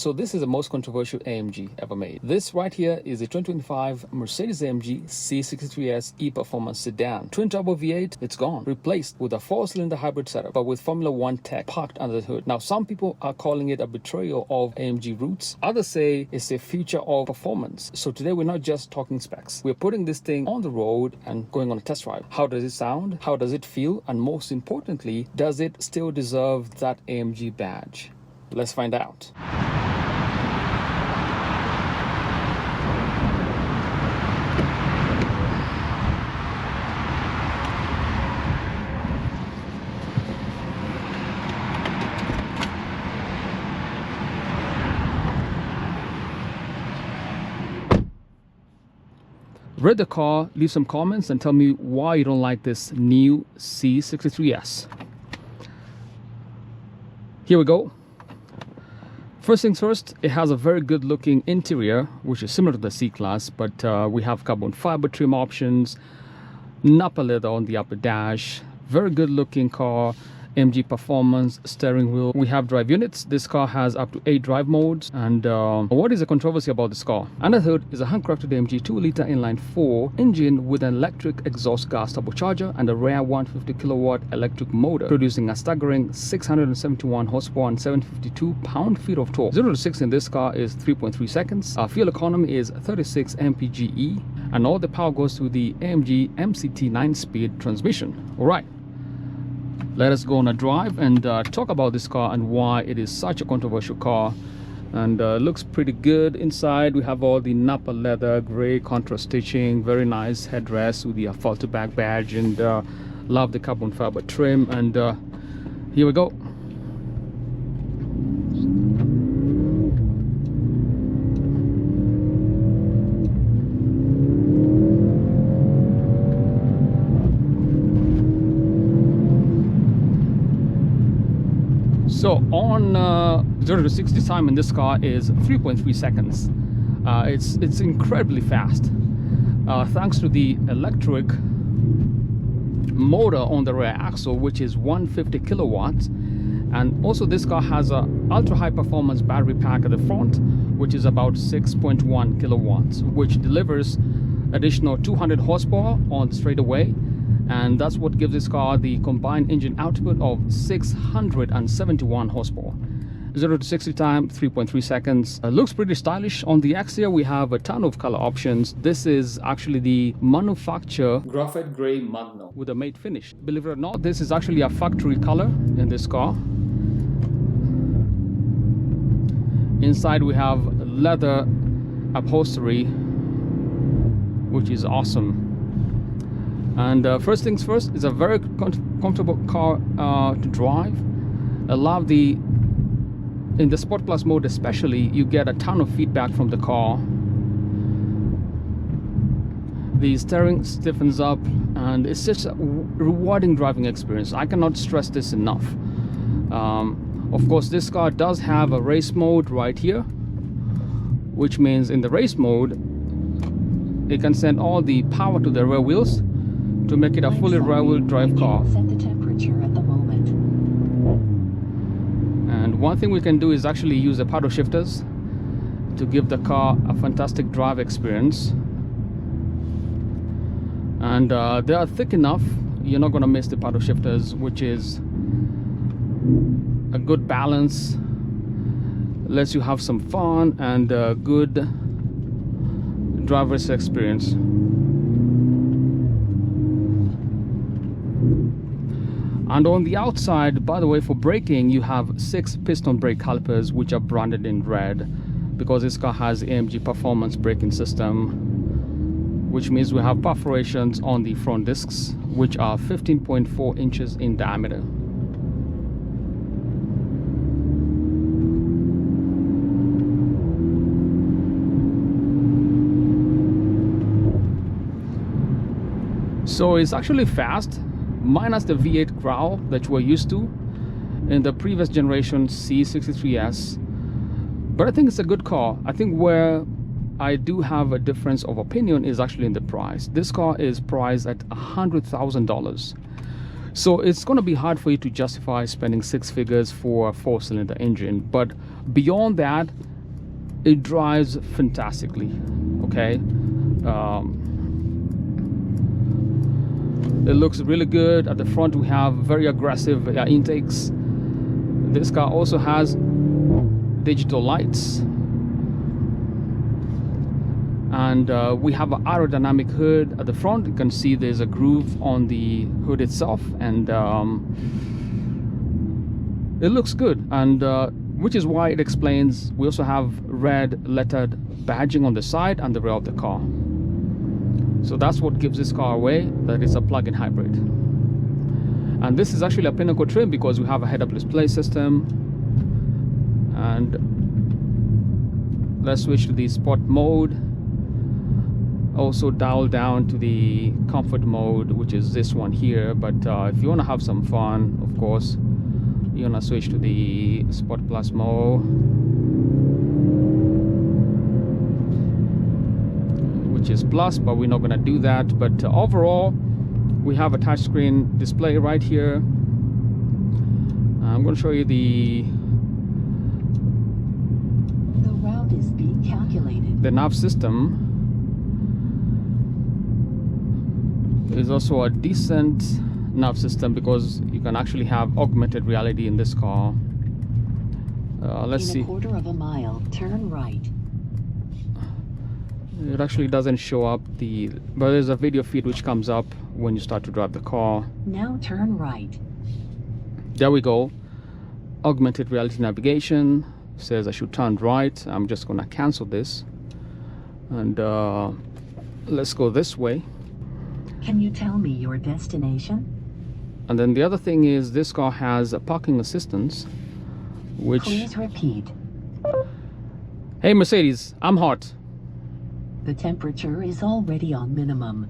So this is the most controversial AMG ever made. This right here is a 2025 Mercedes-AMG C63S E-Performance Sedan. Twin turbo V8, it's gone. Replaced with a 4-cylinder hybrid setup, but with Formula One tech packed under the hood. Now, some people are calling it a betrayal of AMG roots. Others say it's a future of performance. So today we're not just talking specs. We're putting this thing on the road and going on a test drive. How does it sound? How does it feel? And most importantly, does it still deserve that AMG badge? Let's find out. Read the car, leave some comments and tell me why you don't like this new C63S. Here we go. First things first, it has a very good looking interior, which is similar to the C-Class, but we have carbon fiber trim options, Napa leather on the upper dash, very good looking car, AMG performance, steering wheel. We have drive units. This car has up to 8 drive modes. And what is the controversy about this car? Under the hood is a handcrafted AMG 2-liter inline-4 engine with an electric exhaust gas turbocharger and a rare 150 kilowatt electric motor, producing a staggering 671 horsepower and 752 pound-feet of torque. 0 to 60 in this car is 3.3 seconds. Our fuel economy is 36 mpge, and all the power goes to the AMG MCT 9-speed transmission. All right. Let us go on a drive and talk about this car and why it is such a controversial car. And looks pretty good inside. We have all the Napa leather, gray contrast stitching, very nice headrest with the Falter back badge, and love the carbon fiber trim. And here we go. So on 0 to 60 time in this car is 3.3 seconds. It's incredibly fast, thanks to the electric motor on the rear axle, which is 150 kilowatts. And also this car has a ultra high performance battery pack at the front, which is about 6.1 kilowatts, which delivers additional 200 horsepower on the straightaway. And that's what gives this car the combined engine output of 671 horsepower. 0 to 60 time, 3.3 seconds. Looks pretty stylish. On the exterior, we have a ton of color options. This is actually the manufacturer graphite gray magno with a matte finish. Believe it or not, this is actually a factory color in this car. Inside, we have leather upholstery, which is awesome. And first things first, it's a very comfortable car to drive. I love in the Sport Plus mode especially, you get a ton of feedback from the car. The steering stiffens up and it's just a rewarding driving experience. I cannot stress this enough. Of course, this car does have a race mode right here, which means in the race mode, it can send all the power to the rear wheels to make it a fully rear-wheel drive car. Set the temperature at the moment. And one thing we can do is actually use the paddle shifters to give the car a fantastic drive experience. And they are thick enough, you're not going to miss the paddle shifters, which is a good balance, lets you have some fun and a good driver's experience. And on the outside, by the way, for braking, you have 6 piston brake calipers, which are branded in red because this car has AMG performance braking system, which means we have perforations on the front discs, which are 15.4 inches in diameter. So it's actually fast, minus the V8 growl that we're used to in the previous generation C63S. But I think it's a good car. I think where I do have a difference of opinion is actually in the price. This car is priced at $100,000. So it's going to be hard for you to justify spending 6 figures for a 4-cylinder engine. But beyond that, it drives fantastically. Okay, it looks really good. At the front we have very aggressive intakes. This car also has digital lights, and we have an aerodynamic hood at the front. You can see there's a groove on the hood itself, and it looks good, and which is why it explains we also have red lettered badging on the side and the rear of the car. So that's what gives this car away that it's a plug-in hybrid. And this is actually a pinnacle trim because we have a head-up display system. And let's switch to the sport mode. Also dial down to the comfort mode, which is this one here. But if you want to have some fun, of course, you want to switch to the Sport Plus mode, which is plus, but we're not going to do that. But overall, we have a touchscreen display right here. I'm going to show you the route is being calculated. The nav system is also a decent nav system because you can actually have augmented reality in this car. Let's see. In a quarter of a mile, turn right. It actually doesn't show up but there's a video feed which comes up when you start to drive the car. Now turn right. There we go. Augmented reality navigation says I should turn right. I'm just gonna cancel this, and let's go this way. Can you tell me your destination? And then the other thing is this car has a parking assistance, which... Please repeat. Hey Mercedes, I'm hot. The temperature is already on minimum.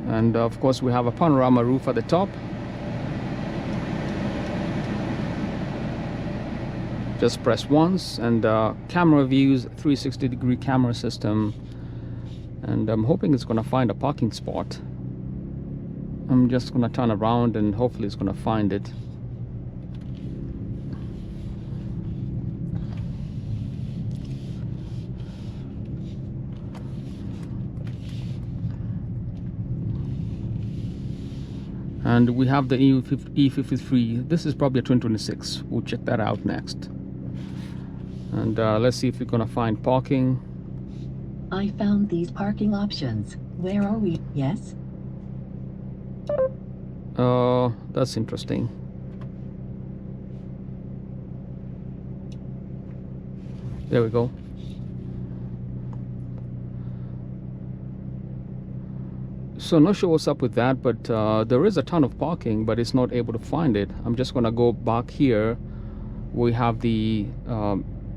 And of course we have a panorama roof at the top. Just press once, and camera views, 360-degree camera system. And I'm hoping it's gonna find a parking spot. I'm just gonna turn around and hopefully it's gonna find it. And we have the E53. This is probably a 2026. We'll check that out next. And let's see if we're gonna find parking. I found these parking options. Where are we? Yes? That's interesting. There we go. So not sure what's up with that, but there is a ton of parking, but it's not able to find it. I'm just gonna go back here. We have the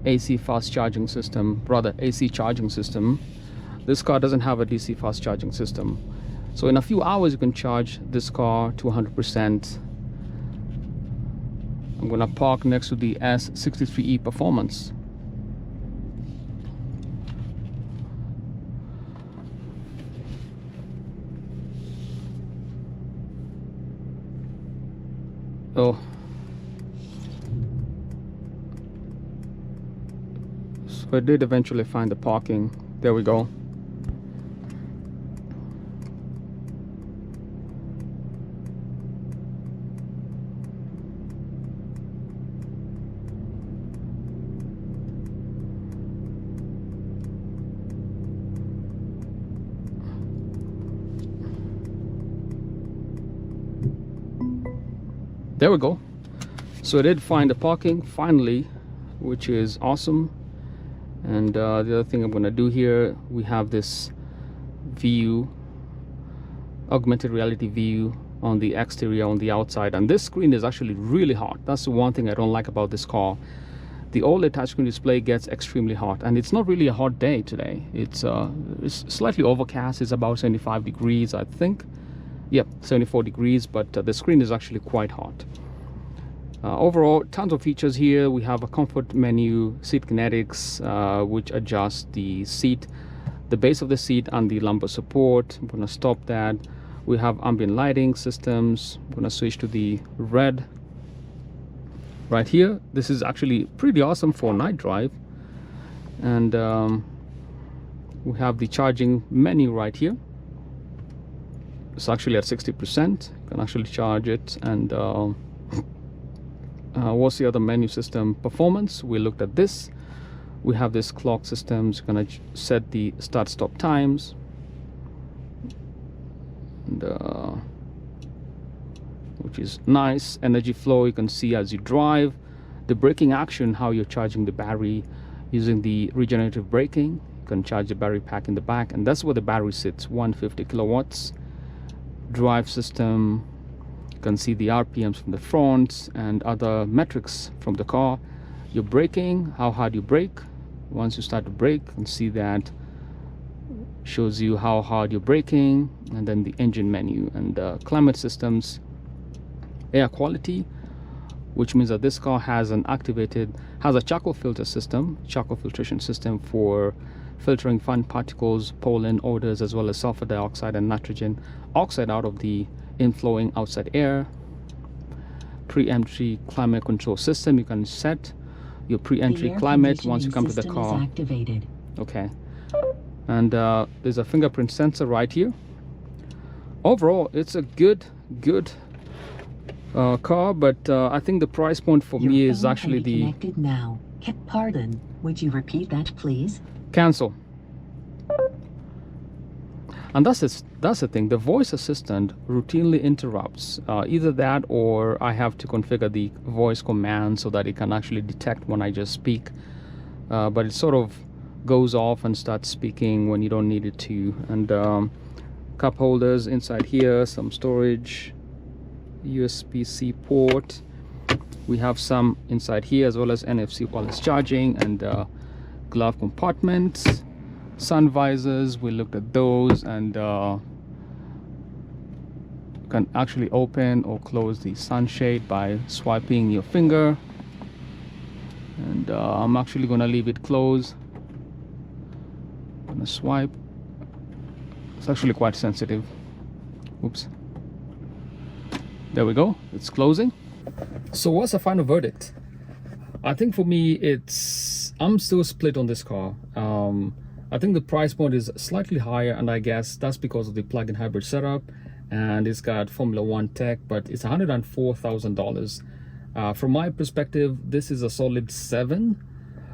AC fast charging system, rather AC charging system. This car doesn't have a DC fast charging system. So in a few hours you can charge this car to 100%. I'm gonna park next to the S63E Performance. Oh, so I did eventually find the parking. There we go. There we go. So I did find the parking finally, which is awesome. And the other thing I'm gonna do here, we have this view, augmented reality view on the exterior, on the outside, and this screen is actually really hot. That's the one thing I don't like about this car. The OLED touchscreen display gets extremely hot, and it's not really a hot day today. It's slightly overcast. It's about 75 degrees, I think. Yep, 74 degrees, but the screen is actually quite hot. Overall, tons of features here. We have a comfort menu, seat kinetics, which adjusts the seat, the base of the seat, and the lumbar support. I'm going to stop that. We have ambient lighting systems. I'm going to switch to the red right here. This is actually pretty awesome for night drive. And we have the charging menu right here. It's actually at 60%. You can actually charge it. And what's the other menu system? Performance. We looked at this. We have this clock systems. You're gonna set the start stop times. And, which is nice. Energy flow, you can see as you drive. The braking action, how you're charging the battery using the regenerative braking. You can charge the battery pack in the back, and that's where the battery sits, 150 kilowatts. Drive system, you can see the RPMs from the front and other metrics from the car. Your braking, how hard you brake. Once you start to brake, you can see that shows you how hard you're braking. And then the engine menu and climate systems, air quality, which means that this car has a charcoal filter system, charcoal filtration system for filtering fine particles, pollen, odors, as well as sulfur dioxide and nitrogen oxide out of the inflowing outside air. Pre-entry climate control system, you can set your pre-entry climate once you come to the car. Activated. Okay. And there's a fingerprint sensor right here. Overall, it's a good car, but I think the price point for me is actually the connected now. Pardon, would you repeat that, please? Cancel. And that's the thing. The voice assistant routinely interrupts. Either that, or I have to configure the voice command so that it can actually detect when I just speak. But it sort of goes off and starts speaking when you don't need it to. And cup holders inside here, some storage, USB-C port. We have some inside here, as well as NFC wireless charging, and glove compartments, sun visors. We looked at those, and can actually open or close the sunshade by swiping your finger. And I'm actually going to leave it closed. I'm going to swipe. It's actually quite sensitive. Oops. There we go. It's closing. So what's the final verdict? I think for me, I'm still split on this car. I think the price point is slightly higher, and I guess that's because of the plug-in hybrid setup, and it's got Formula One tech, but it's $104,000. From my perspective, this is a solid 7.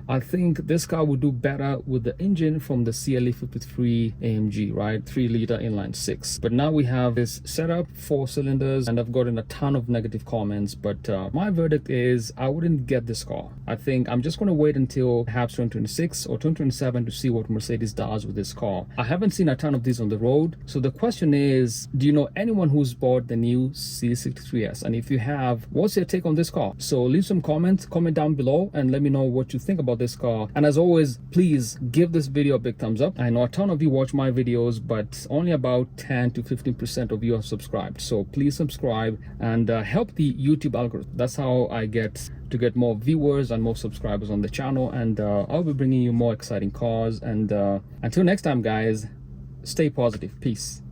I think this car would do better with the engine from the CLE 53 AMG, right? 3-liter inline 6. But now we have this setup, 4 cylinders, and I've gotten a ton of negative comments. But my verdict is I wouldn't get this car. I think I'm just going to wait until perhaps 2026 or 2027 to see what Mercedes does with this car. I haven't seen a ton of these on the road. So the question is, do you know anyone who's bought the new C63S? And if you have, what's your take on this car? So leave some comments, comment down below, and let me know what you think about this car. And as always, please give this video a big thumbs up. I know a ton of you watch my videos, but only about 10 to 15% of you are subscribed. So please subscribe and help the YouTube algorithm. That's how I get more viewers and more subscribers on the channel. And I'll be bringing you more exciting cars. And until next time, guys, stay positive. Peace.